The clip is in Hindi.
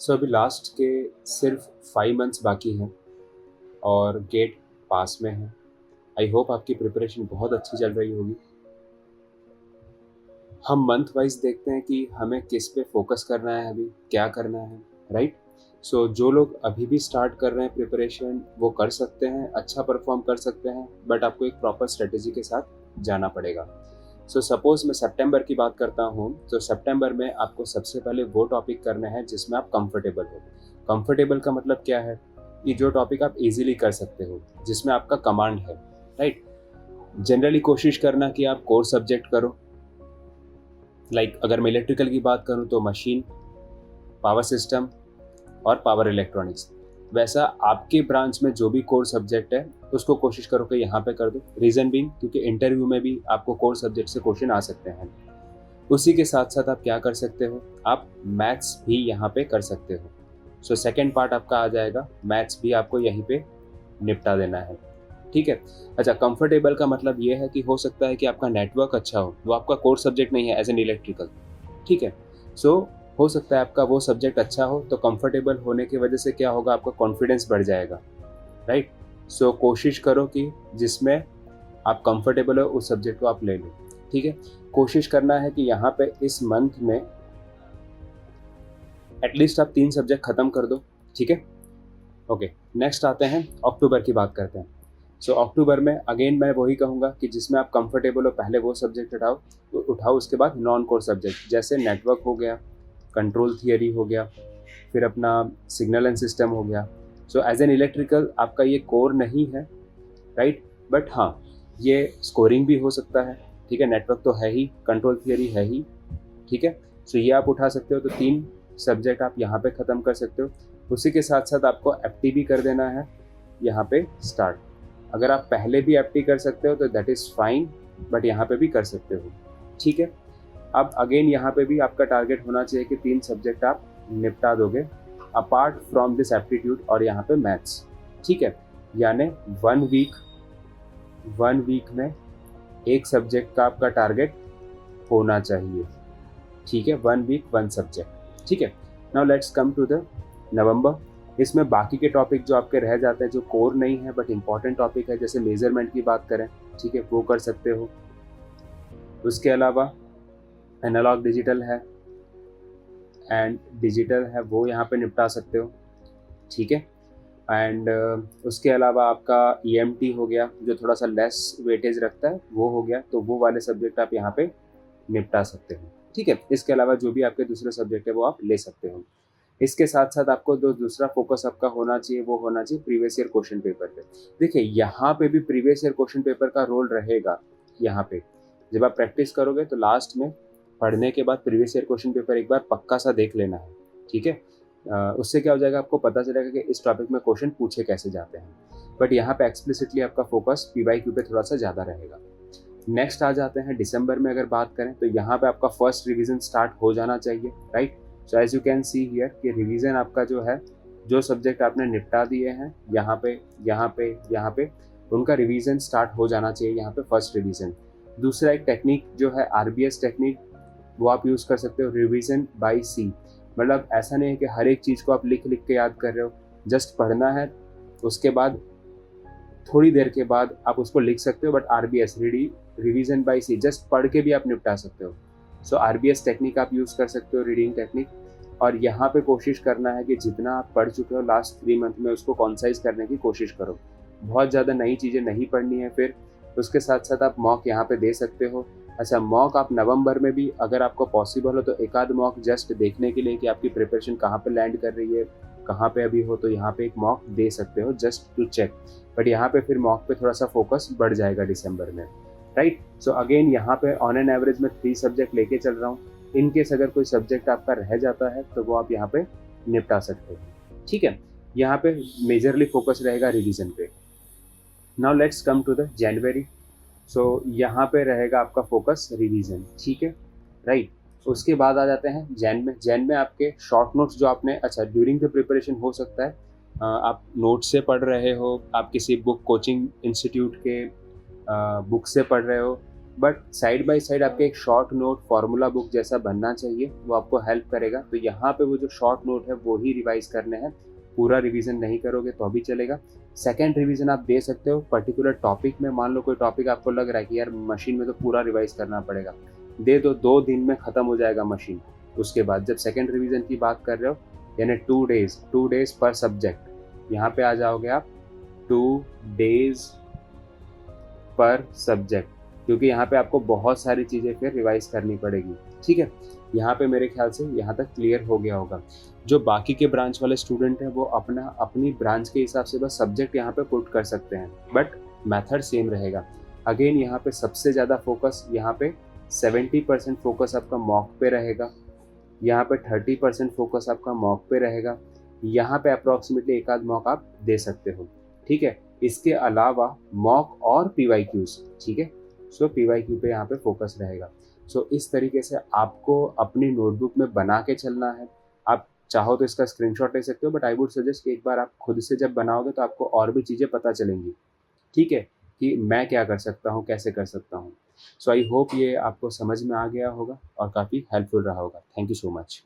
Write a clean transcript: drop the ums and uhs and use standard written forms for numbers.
सो अभी लास्ट के सिर्फ 5 मंथ्स बाकी हैं और गेट पास में है। आई होप आपकी प्रिपरेशन बहुत अच्छी चल रही होगी। हम मंथ वाइज देखते हैं कि हमें किस पे फोकस करना है, अभी क्या करना है, राइट। सो जो लोग अभी भी स्टार्ट कर रहे हैं प्रिपरेशन वो कर सकते हैं, अच्छा परफॉर्म कर सकते हैं, बट आपको एक प्रॉपर स्ट्रेटेजी के साथ जाना पड़ेगा। सो सपोज मैं सितंबर की बात करता हूँ, तो सितंबर में आपको सबसे पहले वो टॉपिक करना है जिसमें आप कंफर्टेबल हो। कंफर्टेबल का मतलब क्या है कि जो टॉपिक आप इजीली कर सकते हो, जिसमें आपका कमांड है, राइट। जनरली कोशिश करना कि आप कोर सब्जेक्ट करो। अगर मैं इलेक्ट्रिकल की बात करूँ तो मशीन, पावर सिस्टम और पावर इलेक्ट्रॉनिक्स। वैसा आपके ब्रांच में जो भी कोर सब्जेक्ट है उसको कोशिश करो कि यहाँ पे कर दो। रीज़न बीइंग क्योंकि इंटरव्यू में भी आपको कोर सब्जेक्ट से क्वेश्चन आ सकते हैं। उसी के साथ साथ आप क्या कर सकते हो, आप मैथ्स भी यहाँ पे कर सकते हो। सो सेकेंड पार्ट आपका आ जाएगा, मैथ्स भी आपको यहीं पे निपटा देना है, ठीक है। अच्छा, कंफर्टेबल का मतलब ये है कि हो सकता है कि आपका नेटवर्क अच्छा हो, वो आपका कोर सब्जेक्ट नहीं है एज एन इलेक्ट्रिकल, ठीक है। सो हो सकता है आपका वो सब्जेक्ट अच्छा हो, तो कंफर्टेबल होने की वजह से क्या होगा, आपका कॉन्फिडेंस बढ़ जाएगा, राइट। सो कोशिश करो कि जिसमें आप कंफर्टेबल हो उस सब्जेक्ट को आप ले लो, ठीक है। कोशिश करना है कि यहाँ पे इस मंथ में एटलीस्ट आप 3 सब्जेक्ट खत्म कर दो, ठीक है। ओके, नेक्स्ट आते हैं, अक्टूबर की बात करते हैं। सो अक्टूबर में अगेन मैं वही कहूँगा कि जिसमें आप कंफर्टेबल हो पहले वो सब्जेक्ट उठाओ। उसके बाद नॉन कोर सब्जेक्ट जैसे नेटवर्क हो गया, कंट्रोल थियरी हो गया, फिर अपना सिग्नल एंड सिस्टम हो गया। सो एज एन इलेक्ट्रिकल आपका ये कोर नहीं है, राइट, बट हाँ ये स्कोरिंग भी हो सकता है, ठीक है। नेटवर्क तो है ही, कंट्रोल थियरी है ही, ठीक है। सो ये आप उठा सकते हो, तो 3 सब्जेक्ट आप यहाँ पे ख़त्म कर सकते हो। उसी के साथ साथ आपको एफटी भी कर देना है यहाँ पे स्टार्ट। अगर आप पहले भी एफटी कर सकते हो तो दैट इज़ फाइन, बट यहाँ पे भी कर सकते हो, ठीक है। अब अगेन यहाँ पे भी आपका टारगेट होना चाहिए कि 3 सब्जेक्ट आप निपटा दोगे अपार्ट फ्रॉम दिस एप्टीट्यूड और यहाँ पे मैथ्स, ठीक है। यानी 1 वीक में एक सब्जेक्ट का आपका टारगेट होना चाहिए, ठीक है। 1 वीक 1 सब्जेक्ट, ठीक है। Now let's come to the November. इसमें बाकी के टॉपिक जो आपके रह जाते हैं, जो कोर नहीं है बट इंपॉर्टेंट टॉपिक है, जैसे मेजरमेंट की बात करें, ठीक है, वो कर सकते हो। उसके अलावा एनालॉग डिजिटल है एंड डिजिटल है, वो यहाँ पे निपटा सकते हो, ठीक है। एंड उसके अलावा आपका ईएमटी हो गया जो थोड़ा सा लेस वेटेज रखता है, वो हो गया, तो वो वाले सब्जेक्ट आप यहाँ पे निपटा सकते हो, ठीक है। इसके अलावा जो भी आपके दूसरे सब्जेक्ट है वो आप ले सकते हो। इसके साथ साथ आपको जो दूसरा फोकस आपका होना चाहिए वो होना चाहिए प्रीवियस ईयर क्वेश्चन पेपर पे। देखिए यहाँ पे भी प्रीवियस ईयर क्वेश्चन पेपर का रोल रहेगा। यहाँ पे जब आप प्रैक्टिस करोगे तो लास्ट में पढ़ने के बाद प्रीवियस ईयर क्वेश्चन पेपर एक बार पक्का सा देख लेना है, ठीक है। उससे क्या हो जाएगा, आपको पता चलेगा कि इस टॉपिक में क्वेश्चन पूछे कैसे जाते हैं। बट यहाँ पे एक्सप्लिसिटली आपका फोकस पीवाईक्यू पे थोड़ा सा ज़्यादा रहेगा। नेक्स्ट आ जाते हैं दिसंबर में, अगर बात करें तो यहाँ पे आपका फर्स्ट रिवीजन स्टार्ट हो जाना चाहिए, right. So as you can see here कि रिवीजन आपका जो है, जो सब्जेक्ट आपने निपटा दिए हैं यहाँ पे उनका रिवीजन स्टार्ट हो जाना चाहिए, यहाँ पे फर्स्ट रिवीजन। दूसरा एक टेक्निक जो है आरबीएस टेक्निक, वो आप यूज़ कर सकते हो, रिवीजन बाय सी। मतलब ऐसा नहीं है कि हर एक चीज़ को आप लिख लिख के याद कर रहे हो, जस्ट पढ़ना है, उसके बाद थोड़ी देर के बाद आप उसको लिख सकते हो, but RBS revision by C just पढ़ के भी आप निपटा सकते हो। सो आरबीएस टेक्निक आप यूज़ कर सकते हो, रीडिंग टेक्निक। और यहाँ पे कोशिश करना है कि जितना आप पढ़ चुके हो लास्ट 3 मंथ में उसको कॉन्साइज करने की कोशिश करो। बहुत ज़्यादा नई चीज़ें नहीं पढ़नी है। फिर उसके साथ साथ आप मॉक यहाँ पे दे सकते हो। अच्छा, मॉक आप नवंबर में भी अगर आपको पॉसिबल हो तो एक आध मॉक जस्ट देखने के लिए कि आपकी प्रिपरेशन कहाँ पे लैंड कर रही है, कहाँ पे अभी हो, तो यहाँ पे एक मॉक दे सकते हो जस्ट टू चेक। बट यहाँ पे फिर मॉक पे थोड़ा सा फोकस बढ़ जाएगा दिसंबर में, राइट। सो अगेन यहाँ पे ऑन एन एवरेज में 3 सब्जेक्ट लेके चल रहा हूँ। इनकेस अगर कोई सब्जेक्ट आपका रह जाता है तो वो आप यहाँ पे निपटा सकते हो, ठीक है। यहाँ पे मेजरली फोकस रहेगा रिवीजन पे। Now let's come to the January. So यहाँ पे रहेगा आपका फोकस रिवीजन, ठीक है, राइट। उसके बाद आ जाते हैं जैन में आपके शॉर्ट नोट्स जो आपने, अच्छा ड्यूरिंग द प्रिपरेशन हो सकता है आप नोट से पढ़ रहे हो, आप किसी बुक कोचिंग इंस्टीट्यूट के बुक से पढ़ रहे हो, बट साइड बाय साइड आपके एक शॉर्ट नोट फॉर्मूला बुक जैसा बनना चाहिए, वो आपको हेल्प करेगा। तो यहाँ पे वो जो शॉर्ट नोट है वो ही रिवाइज करने हैं, पूरा रिवीजन नहीं करोगे तो भी चलेगा। सेकंड रिवीजन आप दे सकते हो पर्टिकुलर टॉपिक में। मान लो कोई टॉपिक आपको लग रहा है कि यार मशीन में तो पूरा रिवाइज करना पड़ेगा, दे दो, 2 दिन में ख़त्म हो जाएगा मशीन। उसके बाद जब सेकंड रिवीजन की बात कर रहे हो, यानी 2 डेज पर सब्जेक्ट, यहाँ पे आ जाओगे आप 2 डेज पर सब्जेक्ट, क्योंकि यहाँ पे आपको बहुत सारी चीज़ें फिर रिवाइज करनी पड़ेगी। ठीक है, यहाँ पे मेरे ख्याल से यहाँ तक क्लियर हो गया होगा। जो बाकी के ब्रांच वाले स्टूडेंट हैं वो अपनी ब्रांच के हिसाब से बस सब्जेक्ट यहाँ पे पुट कर सकते हैं, बट मेथड सेम रहेगा। अगेन यहाँ पे सबसे ज़्यादा फोकस, यहाँ पे 70% फोकस आपका मॉक पे रहेगा, यहाँ पे 30% फोकस आपका मॉक पे रहेगा, यहाँ पे अप्रॉक्सीमेटली एक आध मॉक आप दे सकते हो। ठीक है, इसके अलावा मॉक और पीवाईक्यूज, ठीक है, सो पीवाईक्यू पे यहाँ पे फोकस रहेगा। सो इस तरीके से आपको अपनी नोटबुक में बना के चलना है। आप चाहो तो इसका स्क्रीनशॉट ले सकते हो, बट आई वुड सजेस्ट कि एक बार आप खुद से जब बनाओगे तो आपको और भी चीज़ें पता चलेंगी, ठीक है, कि मैं क्या कर सकता हूँ, कैसे कर सकता हूँ। सो आई होप ये आपको समझ में आ गया होगा और काफ़ी हेल्पफुल रहा होगा। Thank you so much.